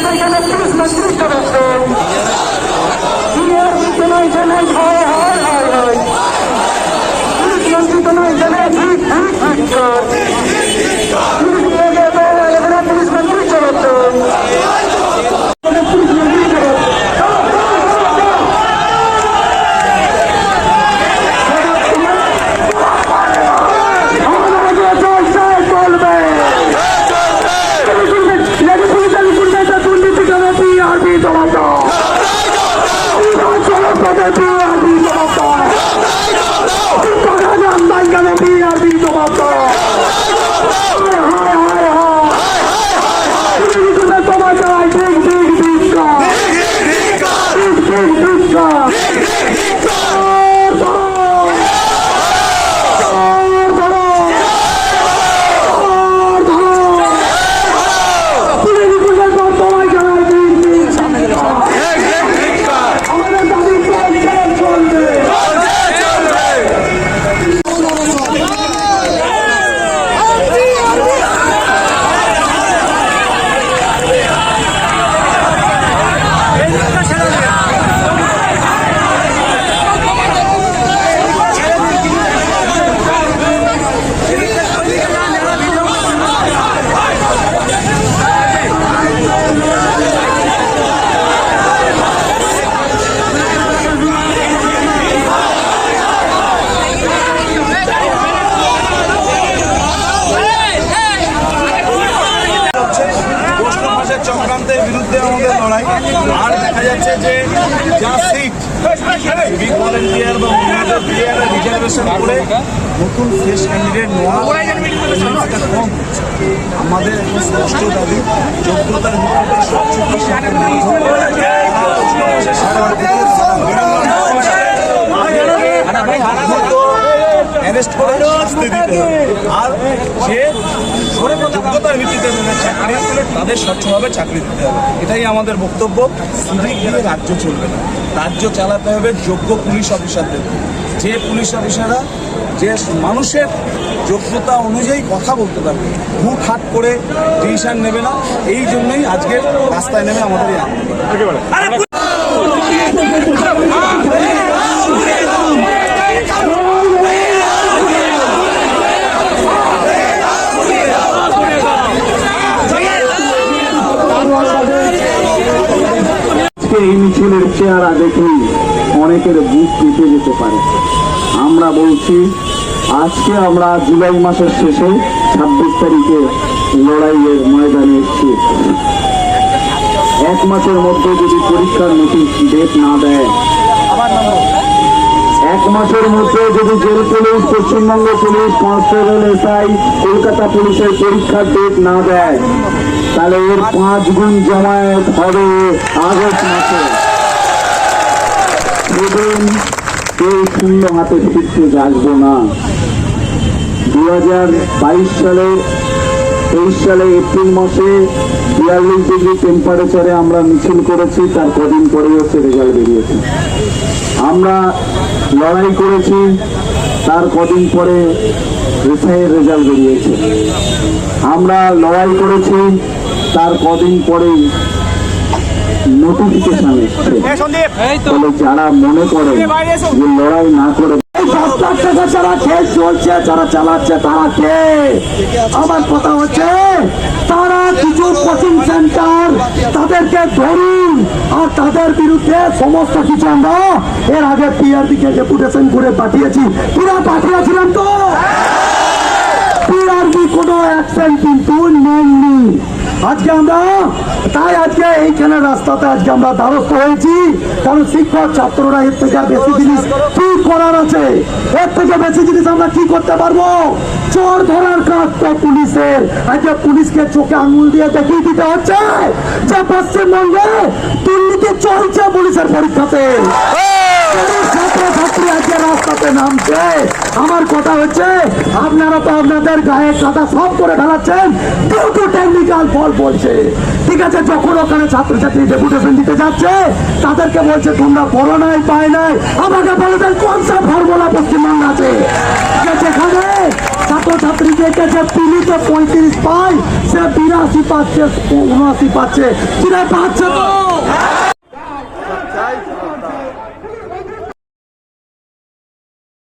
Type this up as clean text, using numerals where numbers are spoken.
সেখানে পুলিশ মন্ত্রী চলেছেন নয় জানায় হয় হয় হয় হয় পুলিশ মন্ত্রী তো নয় জানায় ঠিক ঠিক ঠিক এখানে পুলিশ মন্ত্রী চলেছেন পুলিশ মন্ত্রী চক্রান্তের বিরুদ্ধে আমাদের লড়াই। আর দেখা যাচ্ছে যে যা সিট সিভিক ভলেন্টিয়ার বা অন্যদের প্লেয়াররা রিজার্ভেশন করে নতুন ফ্রেশ ক্যান্ডিডেট নেওয়া কম। আমাদের এখন স্পষ্ট দাবি যোগ্যতার অ্যারেস্ট করে শাস্তি দিতে হবে। আর যে যোগ্যতার ভিত্তিতে চাকরি তাদের স্বচ্ছভাবে চাকরি দিতে হবে, এটাই আমাদের বক্তব্য। সিভিক দিয়ে রাজ্য চলবে না, রাজ্য চালাতে হবে যোগ্য পুলিশ অফিসারদের, যে পুলিশ অফিসাররা যে মানুষের যোগ্যতা অনুযায়ী কথা বলতে পারবে, হুটহাট করে ডিসিশন নেবে না। এই জন্যই আজকে রাস্তায় নেমে আমাদের এই আন্দোলন। এই মিছিলের চেহারা দেখে অনেকের বুক কেঁপে যেতে পারে। আমরা বলছি আজকে আমরা জুলাই মাসের শেষে 26 তারিখে লড়াইয়ের ময়দানে এসেছি। এক মাসের মধ্যে যদি পরীক্ষার নোটিশ ডেট না দেয়, এক মাসের মধ্যে যদি jail police, Paschimbanga police, constable, SI, Kolkata পুলিশের পরীক্ষার ডেট না দেয়, তাহলে এর 5 গুণ জমায়েত হবে আগস্ট মাসে। সেদিন কেউ শূন্য হাতে ফিরতে আসবো না। 2022 সালে 23 সালে এপ্রিল মাসে 42 ডিগ্রি টেম্পারেচারে আমরা মিছিল করেছি, তার কদিন পরে হচ্ছে রেজাল্ট বেরিয়েছে। আমরা লড়াই করেছি, তার কদিন পরে এসআইয়ের রেজাল্ট বেরিয়েছে। আমরা লড়াই করেছি, তার কদিন পরে নোটিফিকেশন এসছে। বলে যারা মনে করে যে লড়াই না করে যারা খেয়ে চলছে, যারা চালাচ্ছে তারা কে? আমার কথা হচ্ছে তারা কিছু কোচিং সেন্টার তাদেরকে ধরুন, আর তাদের বিরুদ্ধে সমস্ত কিছু আমরা এর আগে পিআরবিকে ডেপুটেশন করে পাঠিয়েছি। পুরা পাঠিয়েছিলাম তো, পিআরবি কোনো অ্যাকশন কিন্তু নেননি। আজকে আমরা তাই আজকে এইখানে রাস্তাতে আজকে আমরা দ্বারস্থ হয়েছি, কারণ শিক্ষক ছাত্ররা এর থেকে বেশি জিনিস কি করার আছে, এর থেকে বেশি জিনিস আমরা কি করতে পারবো? চোর ধরার কাজ তো পুলিশের। আজকে পুলিশকে চোখে আঙুল দিয়ে দেখিয়ে দিতে হচ্ছে যে পশ্চিমবঙ্গে দুর্নীতি চলছে পুলিশের পরীক্ষাতে। ছাত্রছাত্রী আজকে রাস্তাতে নামছে। আমার কথা হচ্ছে আপনারা তো আপনাদের গায়ে কাদা সব করে ফেলাচ্ছেন, কিন্তু টেকনিক্যাল ফল বলছে। ঠিক আছে, যখন ওখানে ছাত্রছাত্রী ডেপুটেশন দিতে যাচ্ছে তাদেরকে বলছে তোমরা পড়ো নাই পাই নাই, আমাকে বলে দেন কোন সব ফর্মুলা পশ্চিমবঙ্গ আছে যেখানে ছাত্রছাত্রী দেখেছে পিলিতে 35 পায়, সে 82 পাচ্ছে, 79 পাচ্ছে, পাচ্ছে তো